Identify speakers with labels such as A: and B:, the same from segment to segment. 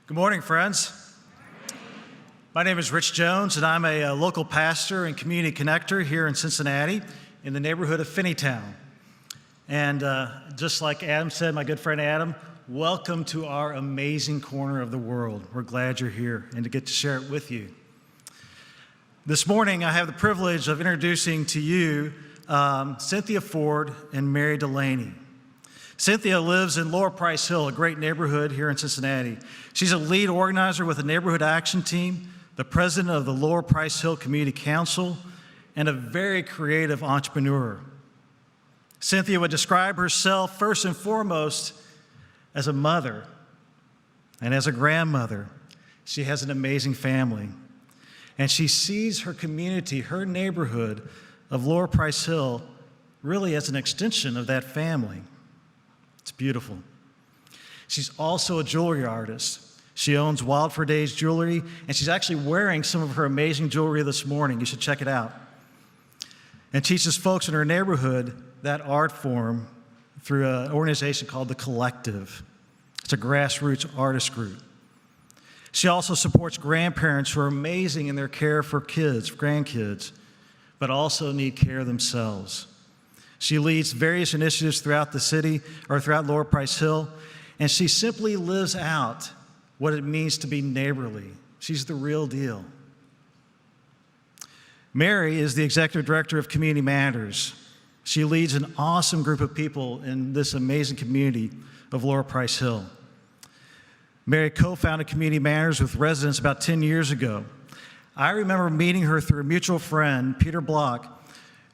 A: Good morning, friends. My name is Rich Jones, and I'm a local pastor and community connector here in Cincinnati in the neighborhood of Finneytown. And just like Adam said, my good friend Adam, welcome to our amazing corner of the world. We're glad you're here and to get to share it with you. This morning, I have the privilege of introducing to you Cynthia Ford and Mary Delaney. Cynthia lives in Lower Price Hill, a great neighborhood here in Cincinnati. She's a lead organizer with the Neighborhood Action Team, the president of the Lower Price Hill Community Council, and a very creative entrepreneur. Cynthia would describe herself first and foremost as a mother and as a grandmother. She has an amazing family, and she sees her community, her neighborhood of Lower Price Hill, really as an extension of that family. It's beautiful. She's also a jewelry artist. She owns Wild for Days Jewelry, and she's actually wearing some of her amazing jewelry this morning. You should check it out. And teaches folks in her neighborhood that art form through an organization called The Collective. It's a grassroots artist group. She also supports grandparents who are amazing in their care for kids, grandkids, but also need care themselves. She leads various initiatives throughout the city, or throughout Lower Price Hill, and she simply lives out what it means to be neighborly. She's the real deal. Mary is the executive director of Community Matters. She leads an awesome group of people in this amazing community of Lower Price Hill. Mary co-founded Community Matters with residents about 10 years ago. I remember meeting her through a mutual friend, Peter Block,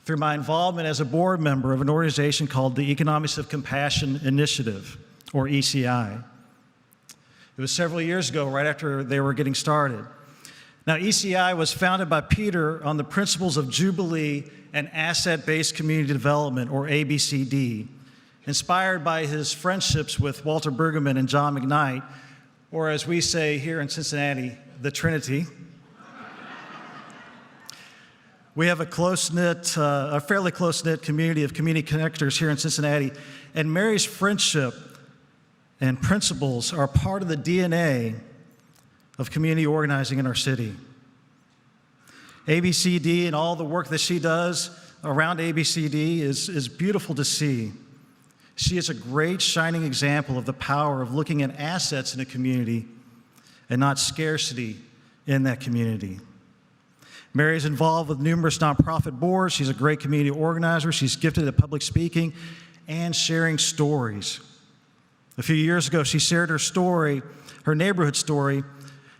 A: through my involvement as a board member of an organization called the Economics of Compassion Initiative, or ECI. It was several years ago, right after they were getting started. Now, ECI was founded by Peter on the principles of Jubilee and asset-based community development, or ABCD, inspired by his friendships with Walter Brueggemann and John McKnight, or as we say here in Cincinnati, the Trinity. We have a close-knit, a fairly close-knit community of community connectors here in Cincinnati, and Mary's friendship and principles are part of the DNA of community organizing in our city. ABCD and all the work that she does around ABCD is beautiful to see. She is a great shining example of the power of looking at assets in a community and not scarcity in that community. Mary is involved with numerous nonprofit boards. She's a great community organizer. She's gifted at public speaking and sharing stories. A few years ago, she shared her story, her neighborhood story,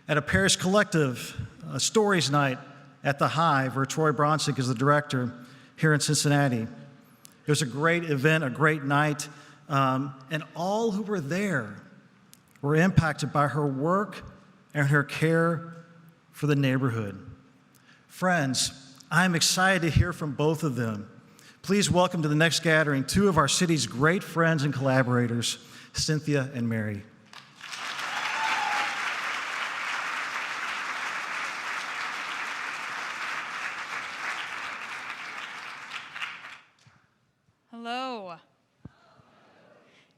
A: at a parish collective stories night at the Hive, where Troy Bronsick is the director here in Cincinnati. It was a great event, a great night, and all who were there were impacted by her work and her care for the neighborhood. Friends, I'm excited to hear from both of them. Please welcome to the next gathering two of our city's great friends and collaborators, Cynthia and Mary.
B: Hello.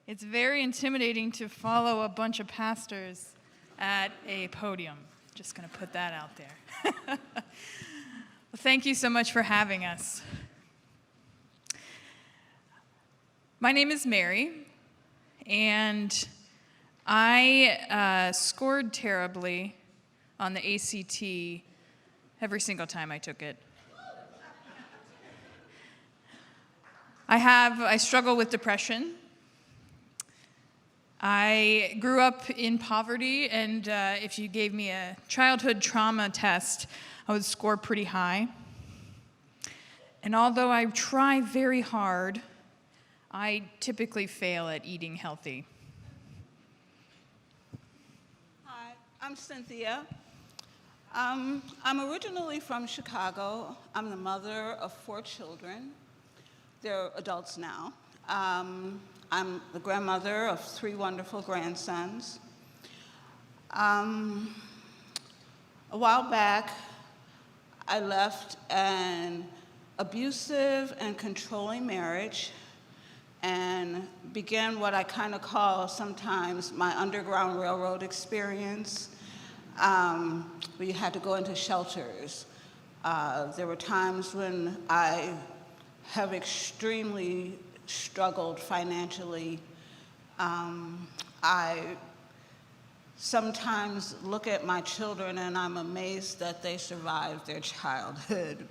B: It's very intimidating to follow a bunch of pastors at a podium. Just going to put that out there. Well, thank you so much for having us. My name is Mary, and I scored terribly on the ACT every single time I took it. I struggle with depression. I grew up in poverty, and if you gave me a childhood trauma test, I would score pretty high. And although I try very hard, I typically fail at eating healthy.
C: Hi, I'm Cynthia. I'm originally from Chicago. I'm the mother of 4 children. They're adults now. I'm the grandmother of 3 wonderful grandsons. A while back, I left an abusive and controlling marriage and began what I kind of call sometimes my Underground Railroad experience. We had to go into shelters. There were times when I have extremely struggled financially. I sometimes look at my children and I'm amazed that they survived their childhood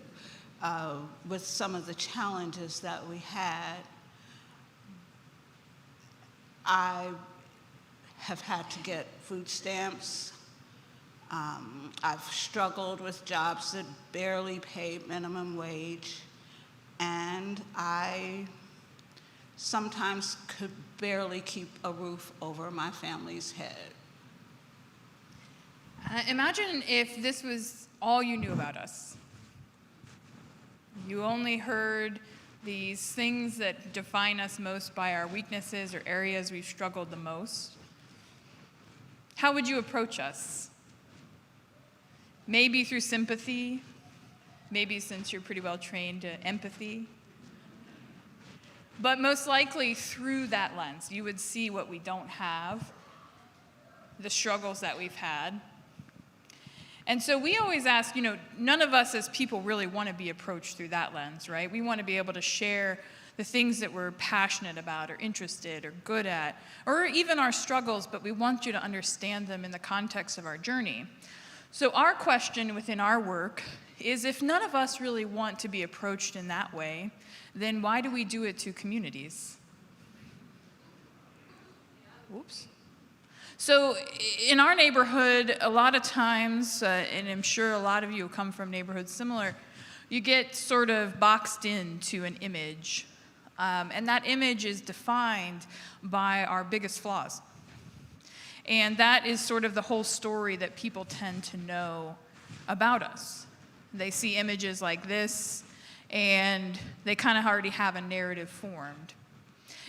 C: with some of the challenges that we had. I have had to get food stamps. I've struggled with jobs that barely paid minimum wage, and I sometimes could barely keep a roof over my family's head.
B: Imagine if this was all you knew about us. You only heard these things that define us most by our weaknesses or areas we've struggled the most. How would you approach us? Maybe through sympathy, maybe, since you're pretty well trained, empathy. But most likely through that lens, you would see what we don't have, the struggles that we've had. And so we always ask, none of us as people really want to be approached through that lens, right? We want to be able to share the things that we're passionate about or interested or good at, or even our struggles, but we want you to understand them in the context of our journey. So our question within our work is, if none of us really want to be approached in that way, then why do we do it to communities? Whoops. So in our neighborhood, a lot of times, and I'm sure a lot of you come from neighborhoods similar, you get sort of boxed into an image. And that image is defined by our biggest flaws. And that is sort of the whole story that people tend to know about us. They see images like this, and they kind of already have a narrative formed.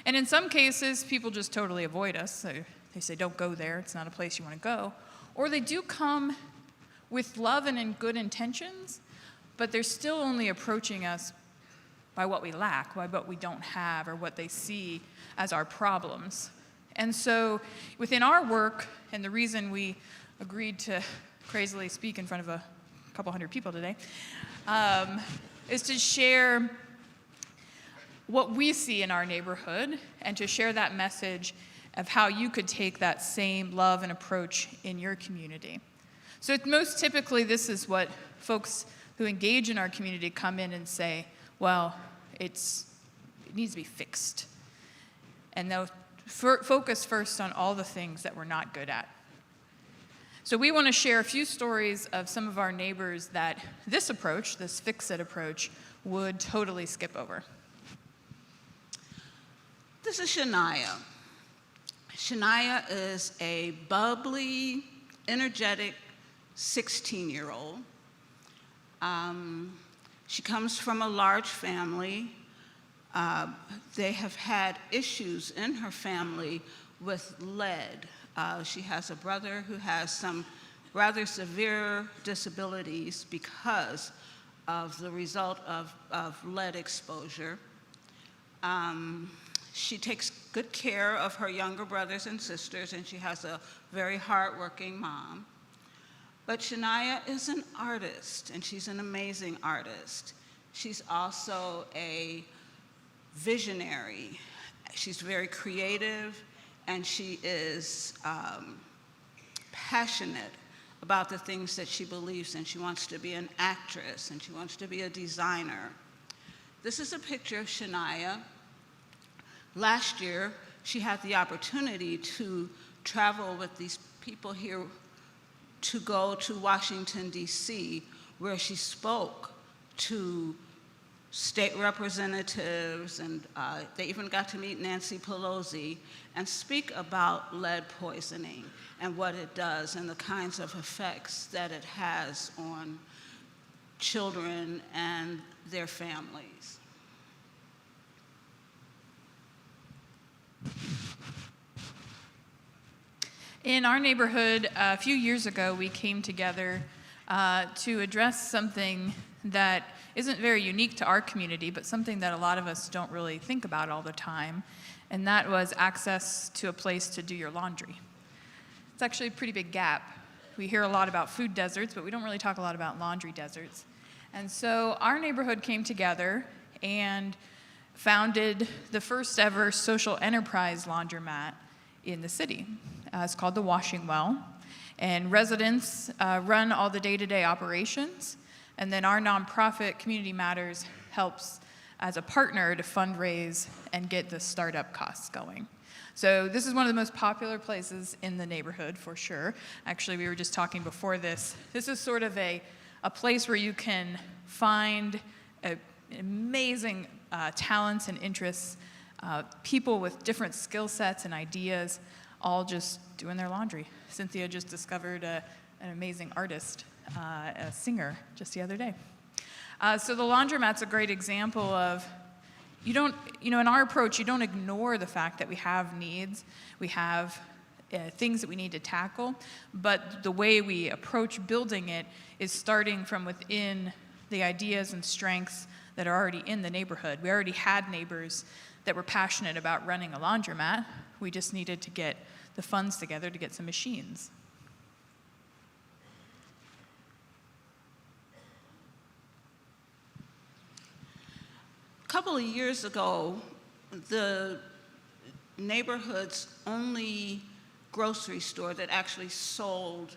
B: And in some cases, people just totally avoid us. They say, don't go there, it's not a place you want to go. Or they do come with love and in good intentions, but they're still only approaching us by what we lack, by what we don't have, or what they see as our problems. And so within our work, and the reason we agreed to crazily speak in front of a couple hundred people today, is to share what we see in our neighborhood and to share that message of how you could take that same love and approach in your community. So most typically, this is what folks who engage in our community come in and say, well, it needs to be fixed. And they'll focus first on all the things that we're not good at. So we want to share a few stories of some of our neighbors that this approach, this fix-it approach, would totally skip over.
C: This is Shania. Shania is a bubbly, energetic 16-year-old. She comes from a large family. They have had issues in her family with lead. She has a brother who has some rather severe disabilities because of the result of lead exposure. She takes good care of her younger brothers and sisters, and she has a very hardworking mom. But Shania is an artist, and she's an amazing artist. She's also a visionary. She's very creative, and she is passionate about the things that she believes in. She wants to be an actress, and she wants to be a designer. This is a picture of Shania. Last year, she had the opportunity to travel with these people here to go to Washington, D.C., where she spoke to state representatives, and they even got to meet Nancy Pelosi and speak about lead poisoning and what it does and the kinds of effects that it has on children and their families.
B: In our neighborhood, a few years ago, we came together to address something that isn't very unique to our community, but something that a lot of us don't really think about all the time, and that was access to a place to do your laundry. It's actually a pretty big gap. We hear a lot about food deserts, but we don't really talk a lot about laundry deserts. And so our neighborhood came together and founded the first ever social enterprise laundromat in the city. It's called the Washing Well. And residents run all the day-to-day operations. And then our nonprofit, Community Matters, helps as a partner to fundraise and get the startup costs going. So this is one of the most popular places in the neighborhood, for sure. Actually, we were just talking before this. This is sort of a place where you can find amazing talents and interests, people with different skill sets and ideas, all just doing their laundry. Cynthia just discovered an amazing artist, a singer, just the other day. So the laundromat's a great example of, in our approach, you don't ignore the fact that we have needs, we have things that we need to tackle, but the way we approach building it is starting from within the ideas and strengths that are already in the neighborhood. We already had neighbors that were passionate about running a laundromat. We just needed to get the funds together to get some machines.
C: A couple of years ago, the neighborhood's only grocery store that actually sold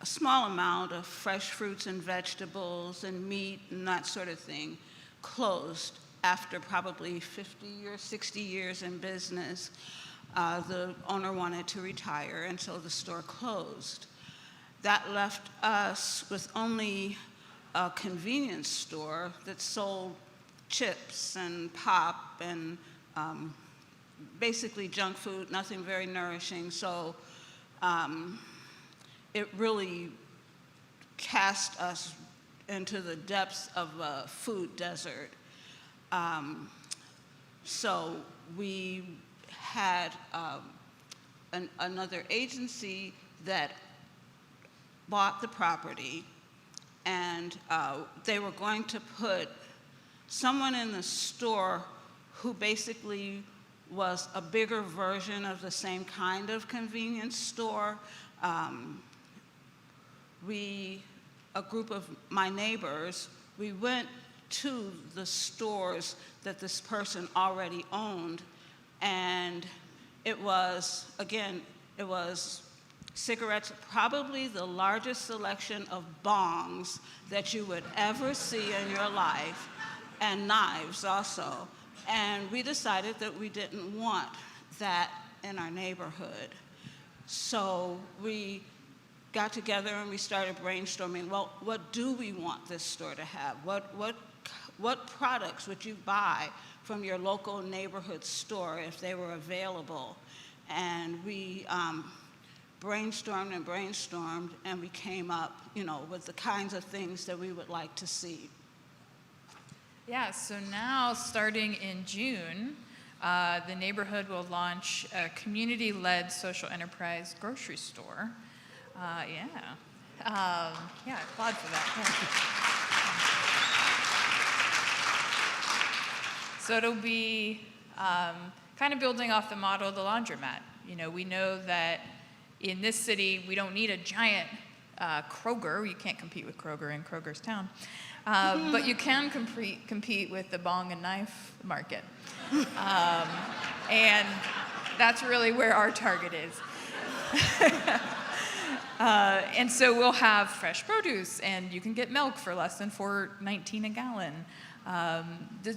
C: a small amount of fresh fruits and vegetables and meat and that sort of thing closed after probably 50 or 60 years in business. The owner wanted to retire, and so the store closed. That left us with only a convenience store that sold chips and pop and basically junk food, nothing very nourishing. So it really cast us into the depths of a food desert. So we had another agency that bought the property, and they were going to put someone in the store who basically was a bigger version of the same kind of convenience store. A group of my neighbors, we went to the stores that this person already owned, and it was cigarettes, probably the largest selection of bongs that you would ever see in your life, and knives also. And we decided that we didn't want that in our neighborhood. So we got together and we started brainstorming, well, what do we want this store to have? What products would you buy from your local neighborhood store if they were available? And we brainstormed, and we came up, with the kinds of things that we would like to see.
B: Yeah, so now starting in June, the neighborhood will launch a community-led social enterprise grocery store. I applaud for that. Yeah. So it'll be kind of building off the model of the laundromat. We know that in this city, we don't need a giant Kroger. You can't compete with Kroger in Kroger's town. But you can compete with the bong and knife market. And that's really where our target is. And so we'll have fresh produce, and you can get milk for less than $4.19 a gallon.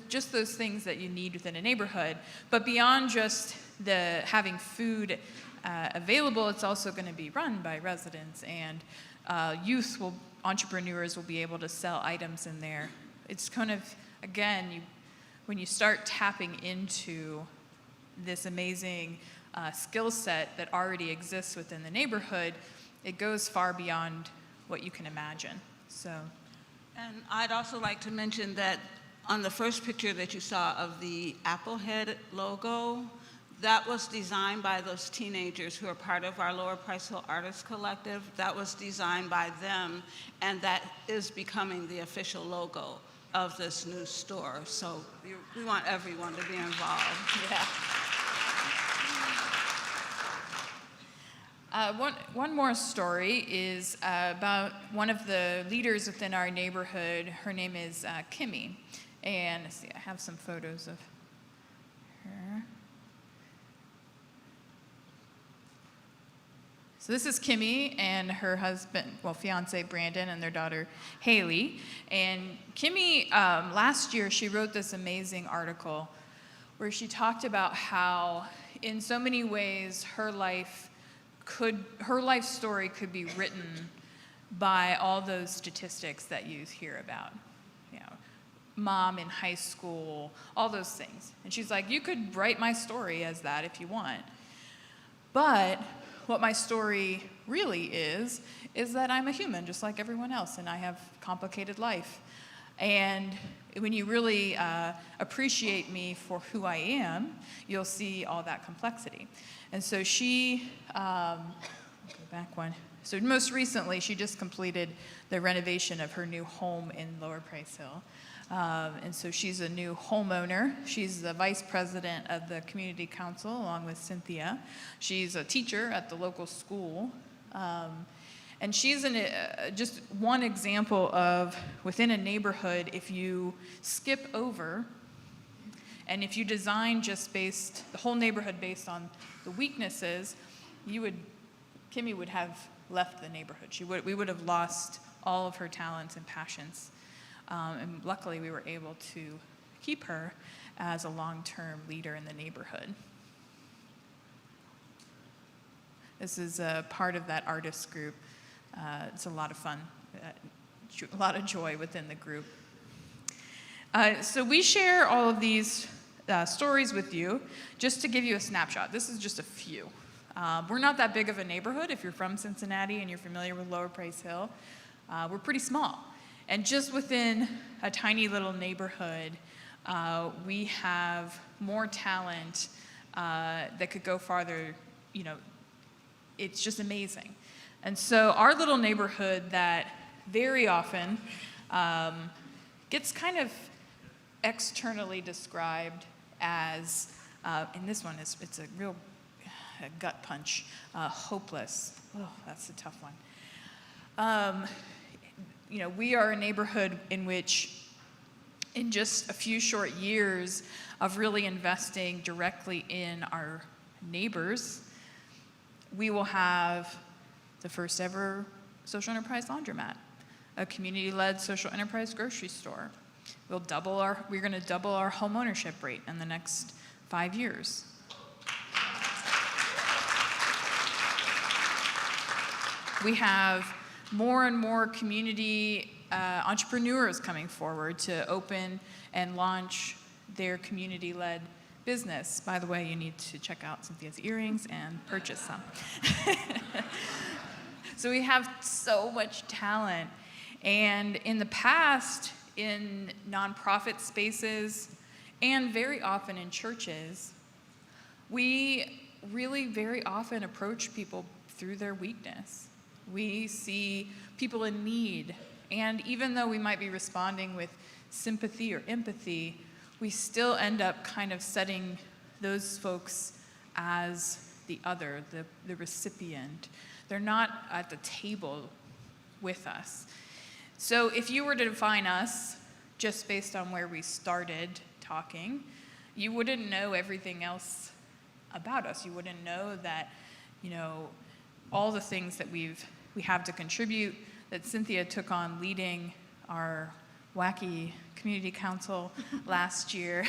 B: Just those things that you need within a neighborhood. But beyond just having food available, it's also going to be run by residents, and entrepreneurs will be able to sell items in there. It's kind of, again, when you start tapping into this amazing skill set that already exists within the neighborhood, it goes far beyond what you can imagine. So,
C: and I'd also like to mention that on the first picture that you saw of the Applehead logo, That was designed by those teenagers who are part of our Lower Price Hill Artists Collective. That was designed by them, and that is becoming the official logo of this new store. So we want everyone to be involved. Yeah.
B: One more story is about one of the leaders within our neighborhood. Her name is Kimmy. And let's see, I have some photos of her. So this is Kimmy and her husband, fiance Brandon, and their daughter Haley. And Kimmy, last year, she wrote this amazing article where she talked about how, in so many ways, her life story could be written by all those statistics that you hear about. You know, mom in high school, all those things. And she's like, you could write my story as that if you want. But what my story really is that I'm a human just like everyone else, and I have complicated life. And when you really appreciate me for who I am, you'll see all that complexity. And so she, go back one. So most recently, she just completed the renovation of her new home in Lower Price Hill. And so she's a new homeowner. She's the vice president of the community council along with Cynthia. She's a teacher at the local school. And she's just one example of within a neighborhood, if you skip over and if you design the whole neighborhood based on the weaknesses, Kimmy would have left the neighborhood. We would have lost all of her talents and passions. And luckily, we were able to keep her as a long-term leader in the neighborhood. This is a part of that artist group. It's a lot of fun, a lot of joy within the group. So we share all of these stories with you just to give you a snapshot. This is just a few. We're not that big of a neighborhood. If you're from Cincinnati and you're familiar with Lower Price Hill, we're pretty small. And just within a tiny little neighborhood, we have more talent that could go farther. You know, it's just amazing. And so our little neighborhood that very often gets kind of externally described as, and this one it's a real gut punch, hopeless. Oh, that's a tough one. You know, we are a neighborhood in which, in just a few short years of really investing directly in our neighbors, we will have the first ever social enterprise laundromat, a community-led social enterprise grocery store. We're going to double our home ownership rate in the next 5 years. We have more and more community entrepreneurs coming forward to open and launch their community-led business. By the way, you need to check out Cynthia's earrings and purchase some. So we have so much talent. And in the past, in nonprofit spaces, and very often in churches, we really very often approach people through their weakness. We see people in need, and even though we might be responding with sympathy or empathy, we still end up kind of setting those folks as the other, the recipient. They're not at the table with us. So if you were to define us just based on where we started talking, you wouldn't know everything else about us. You wouldn't know that, you know, all the things that we have to contribute, that Cynthia took on leading our wacky community council last year,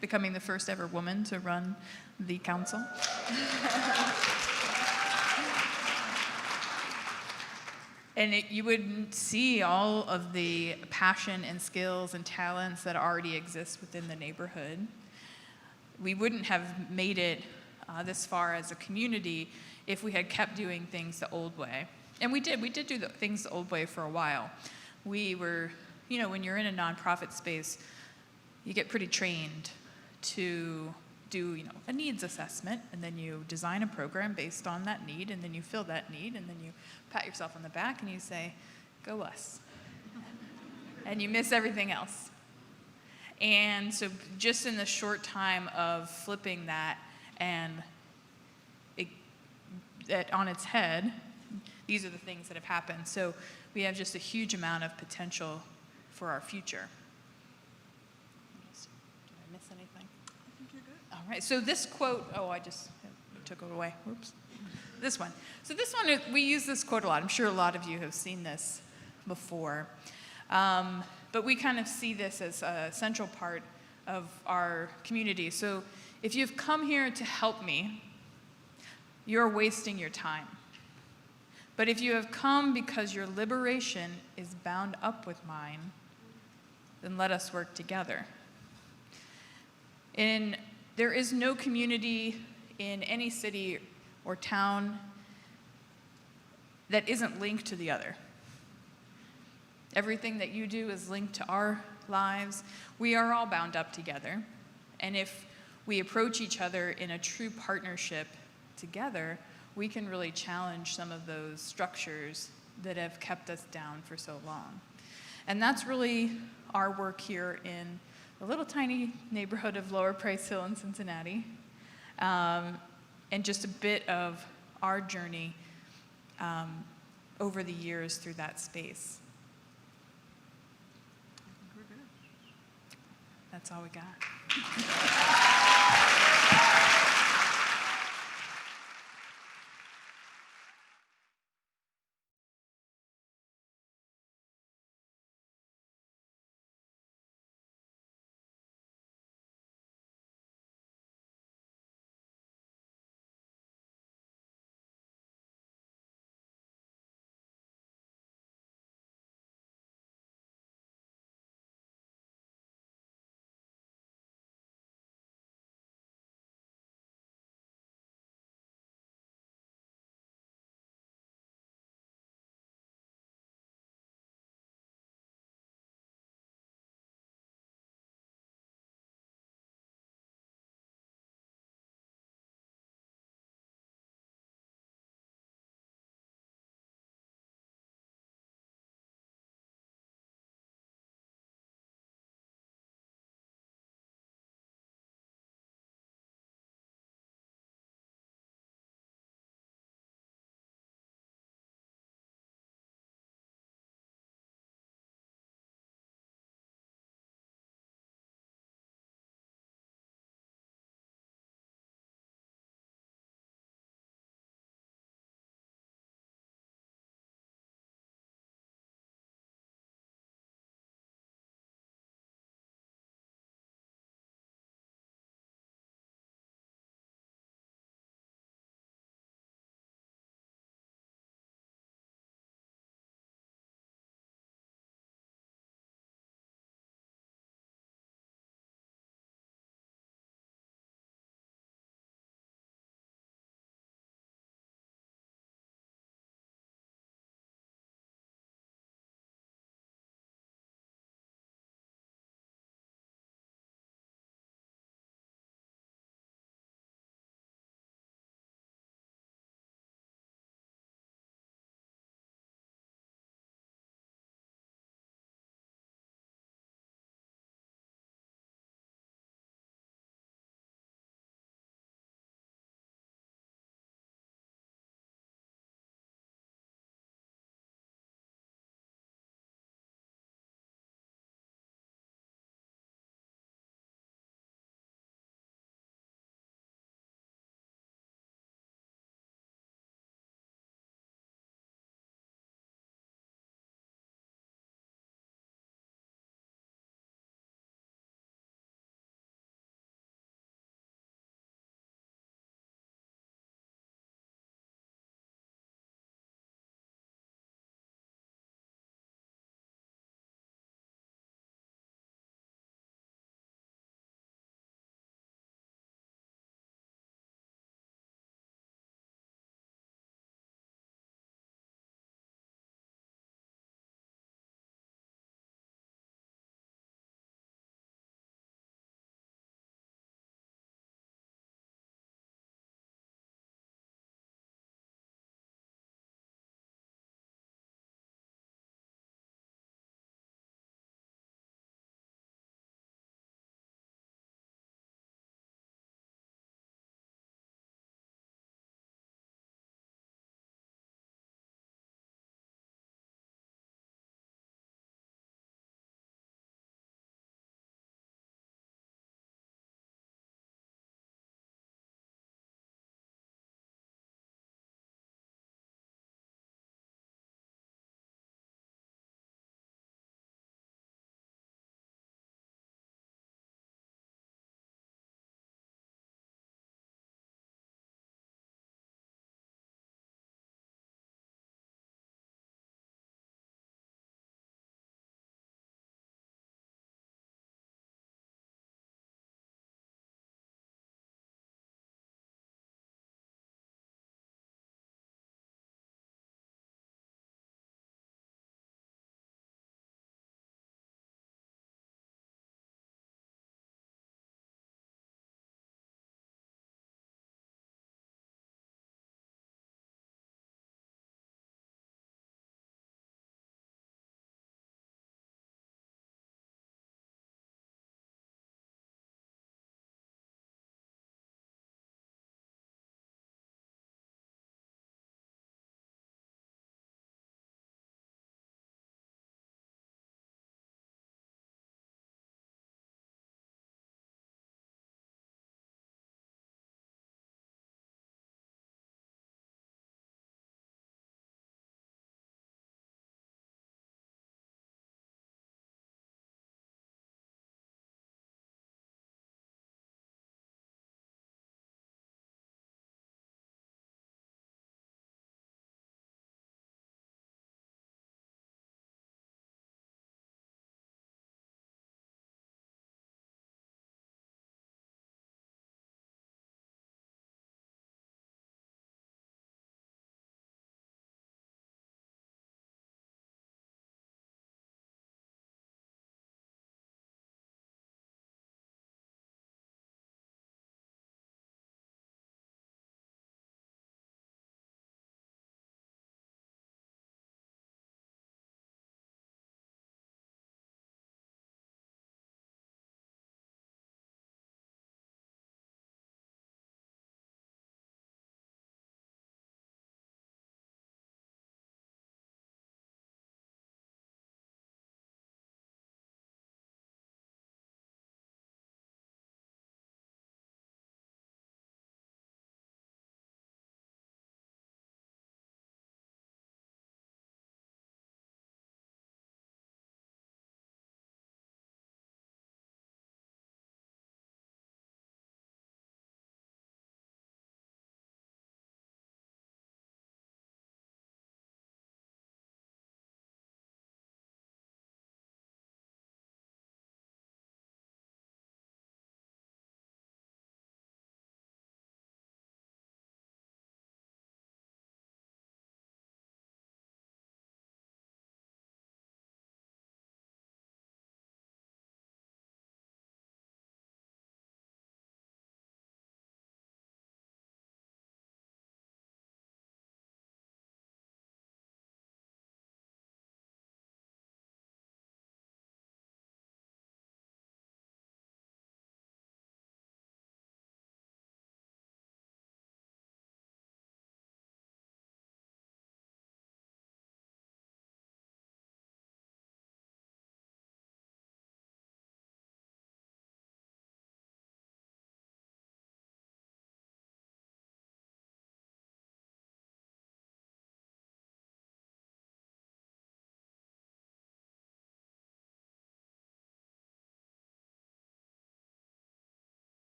B: becoming the first ever woman to run the council. And you would see all of the passion and skills and talents that already exist within the neighborhood. We wouldn't have made it this far as a community if we had kept doing things the old way. And we did do things the old way for a while. We were, you know, when you're in a nonprofit space, you get pretty trained to do, a needs assessment, and then you design a program based on that need, and then you fill that need, and then you pat yourself on the back and you say, go us. And you miss everything else. And so just in the short time of flipping that and that on its head, these are the things that have happened. So we have just a huge amount of potential for our future. Did I miss anything?
C: I think you're good.
B: All right, so this quote, I just took it away. Whoops. This one. So this one, we use this quote a lot. I'm sure a lot of you have seen this before. But we kind of see this as a central part of our community. So if you've come here to help me, you're wasting your time. But if you have come because your liberation is bound up with mine, then let us work together. There is no community in any city or town that isn't linked to the other. Everything that you do is linked to our lives. We are all bound up together. And if we approach each other in a true partnership together, we can really challenge some of those structures that have kept us down for so long. And that's really our work here in the little tiny neighborhood of Lower Price Hill in Cincinnati, and just a bit of our journey over the years through that space.
C: I think we're good.
B: That's all we got.